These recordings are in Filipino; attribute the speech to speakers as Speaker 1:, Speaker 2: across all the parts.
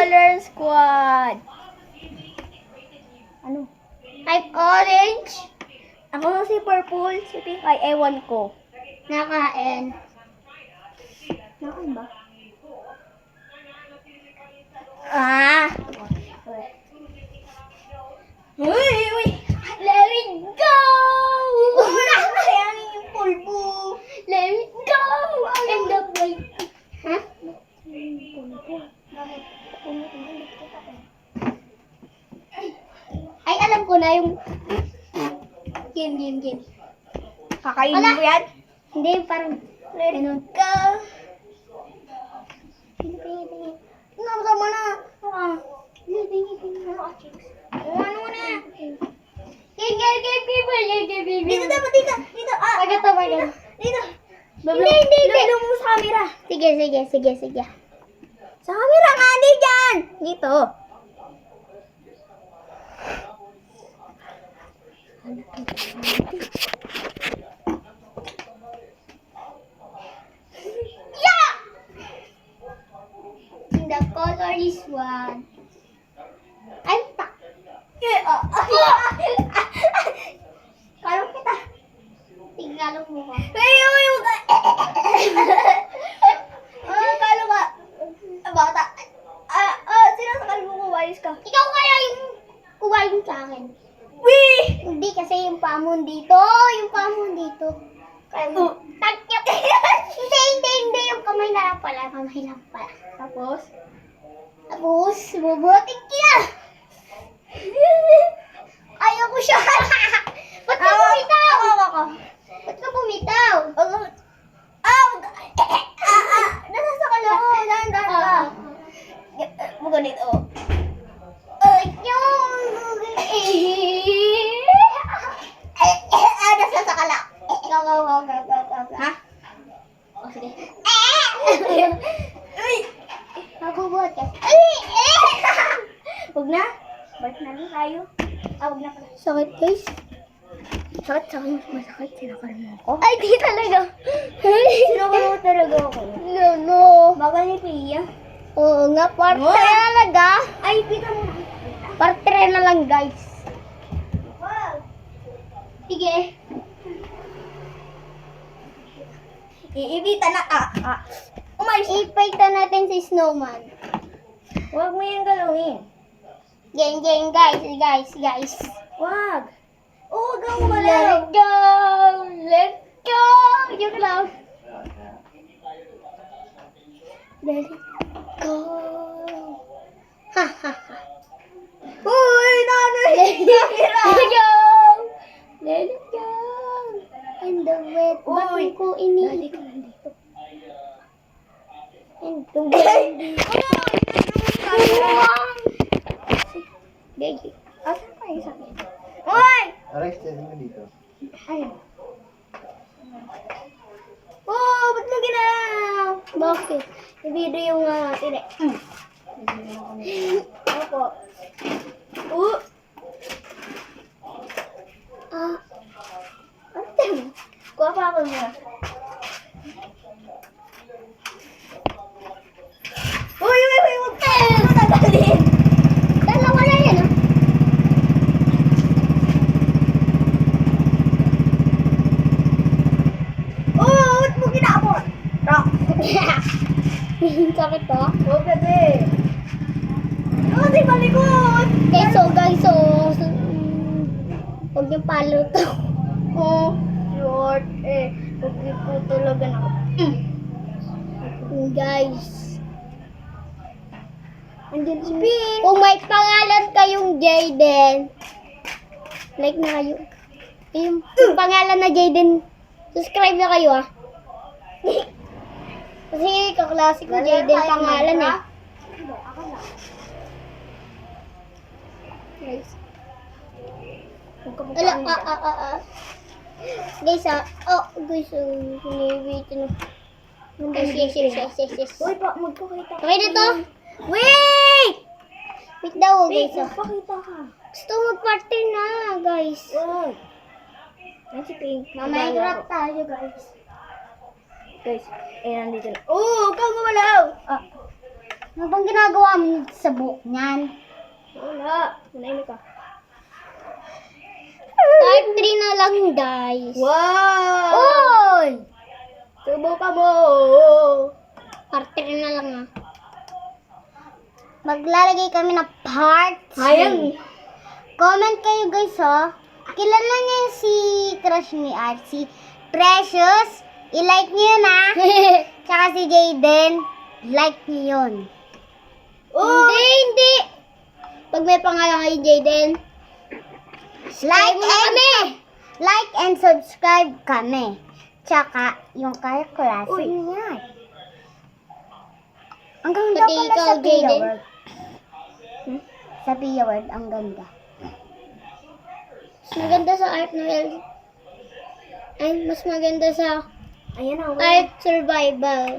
Speaker 1: color squad. Ano?
Speaker 2: I'm orange.
Speaker 1: Ako si purple, si pink ay ewan ko.
Speaker 2: Nakain.
Speaker 1: Nakain ba? Ah! Uy!
Speaker 2: Let it go!
Speaker 1: Wala ka sayangin yung pulbo.
Speaker 2: Let it go! And the boy. Ha? Ay, alam ko na yung game.
Speaker 1: Kakainin
Speaker 2: Wala.
Speaker 1: mo yan?
Speaker 2: Hindi, parang
Speaker 1: Let it go.
Speaker 2: pingi.
Speaker 1: Nasama na.
Speaker 2: Pingi.
Speaker 1: Ano na?
Speaker 2: Game.
Speaker 1: Dito dapat, dito. Dito.
Speaker 2: Magat.
Speaker 1: Dito.
Speaker 2: Hindi.
Speaker 1: Lalo mo sa camera.
Speaker 2: Sige.
Speaker 1: Sa camera nga, di dyan. Dito.
Speaker 2: Yeah! The color is one. Ay, tak.
Speaker 1: Kalong kita.
Speaker 2: Tingnan mo ko.
Speaker 1: Uy, kalong ka. Bata. Sinasakal mo ko, walis ka.
Speaker 2: Ikaw kaya yung kuwain sa akin.
Speaker 1: Wee!
Speaker 2: Hindi kasi yung pamon dito. Kaya mo. Takyap. Hindi. Yung kamay na lang pala.
Speaker 1: Tapos?
Speaker 2: Tapos, bubutik ka. Ayaw ko siya. Ba't ka bumitaw?
Speaker 1: Ako.
Speaker 2: Ba't ka bumitaw?
Speaker 1: Nasasakal ako. Dahan ka. Mo ganito. Nasasakal ako.
Speaker 2: Go.
Speaker 1: Ha? O, sige. Uy!
Speaker 2: Magbubuhat ka.
Speaker 1: Huwag na. Balik na lang tayo. Huwag na pala.
Speaker 2: Sakit, guys.
Speaker 1: Sakit. Masakit. Sinakal mo ako.
Speaker 2: Ay, di talaga.
Speaker 1: Sinakal mo talaga ako.
Speaker 2: No.
Speaker 1: Baga ni Pia.
Speaker 2: Oo nga, part 3
Speaker 1: What?
Speaker 2: talaga.
Speaker 1: Ay, pita mo.
Speaker 2: Part 3 na lang, guys.
Speaker 1: Wow.
Speaker 2: Sige.
Speaker 1: Iibita na. Umayos.
Speaker 2: Ipaitan natin si Snowman.
Speaker 1: Huwag mo yung galawin.
Speaker 2: Gang, guys.
Speaker 1: Wag. Huwag kang
Speaker 2: Let
Speaker 1: umalaw.
Speaker 2: Let's go. Yung lang. Let it go. Ha.
Speaker 1: Uy, nanay.
Speaker 2: Let it go. Let it go. And the wet. Ba't
Speaker 1: Uy.
Speaker 2: ko ini?
Speaker 1: Dali ka nandito.
Speaker 2: And the wet. Gagi.
Speaker 1: Asan pa yung sakit? Uy!
Speaker 3: Aray, steady mo dito.
Speaker 1: Ay. Oh, ba't mo ginaw?
Speaker 2: Bakit?
Speaker 1: I-video yung tine. Opo. Kuha pa ako muna. Uy! Huwag ka! Tagalin!
Speaker 2: Dalawa na yan, ah.
Speaker 1: Oh, ba't mo ginamot? Rock.
Speaker 2: Sakit to.
Speaker 1: Oh, bebe. Oh, di malikot.
Speaker 2: Guys, huwag niyo palo to.
Speaker 1: Oh, short. Huwag ko talaga na.
Speaker 2: Guys.
Speaker 1: Andyan si Pin.
Speaker 2: Kung may pangalan kayong Jayden, like na kayo. Yung pangalan na Jayden, subscribe na kayo, ah. Kasi kaklase ko Jayden pangalan, eh. Guys. Ala, Guys, guys, sinibit na. Yes.
Speaker 1: Uy, magpakita.
Speaker 2: Okay na to? Wait! Wait daw,
Speaker 1: Wait,
Speaker 2: guys, ah.
Speaker 1: magpakita ka.
Speaker 2: Gusto mag-party na, guys.
Speaker 1: Uy. Yan si Pink.
Speaker 2: Minecraft tayo, guys.
Speaker 1: Guys, nandito na. Oh, huwag kang gumalaw.
Speaker 2: Ano bang ginagawa mo sa buhok niyan?
Speaker 1: Wala. Manahimik ka.
Speaker 2: Part 3 na lang, guys.
Speaker 1: Wow!
Speaker 2: Oy!
Speaker 1: Subukan mo!
Speaker 2: Part 3 na lang, ah. Maglalagay kami ng part 3.
Speaker 1: Sayang.
Speaker 2: Comment kayo, guys, ha. Kilala niyo si crush ni Art, si Precious. I-like niyo yun, ha. Tsaka si Jayden. Like niyo yun.
Speaker 1: Oh!
Speaker 2: Hindi. Pag may pangalan kayo, Jayden, like
Speaker 1: mo na
Speaker 2: kami. Like and subscribe kami. Tsaka yung kalkulasi
Speaker 1: Uy.
Speaker 2: niya. Ang ganda
Speaker 1: Pati
Speaker 2: pala
Speaker 1: ikaw,
Speaker 2: sa Pia
Speaker 1: Jayden.
Speaker 2: World. Sa Pia World, ang ganda.
Speaker 1: Mas maganda sa Art Noel. Ay, mas maganda sa
Speaker 2: Ayan ang
Speaker 1: Art Survival.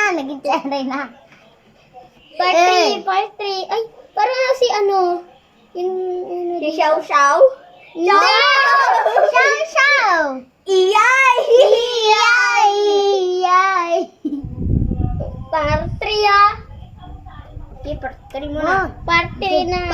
Speaker 2: Naging tsare na.
Speaker 1: Part
Speaker 2: Eh.
Speaker 1: 3, part 3. Ay, parang si ano, yung ano
Speaker 2: Si
Speaker 1: dito.
Speaker 2: Xiao Xiao?
Speaker 1: Hindi!
Speaker 2: Xiao Xiao!
Speaker 1: Iyay!
Speaker 2: Iyay! Iyay!
Speaker 1: Part 3 ah. Okay, part 3 muna.
Speaker 2: Wow.
Speaker 1: Part 3 na.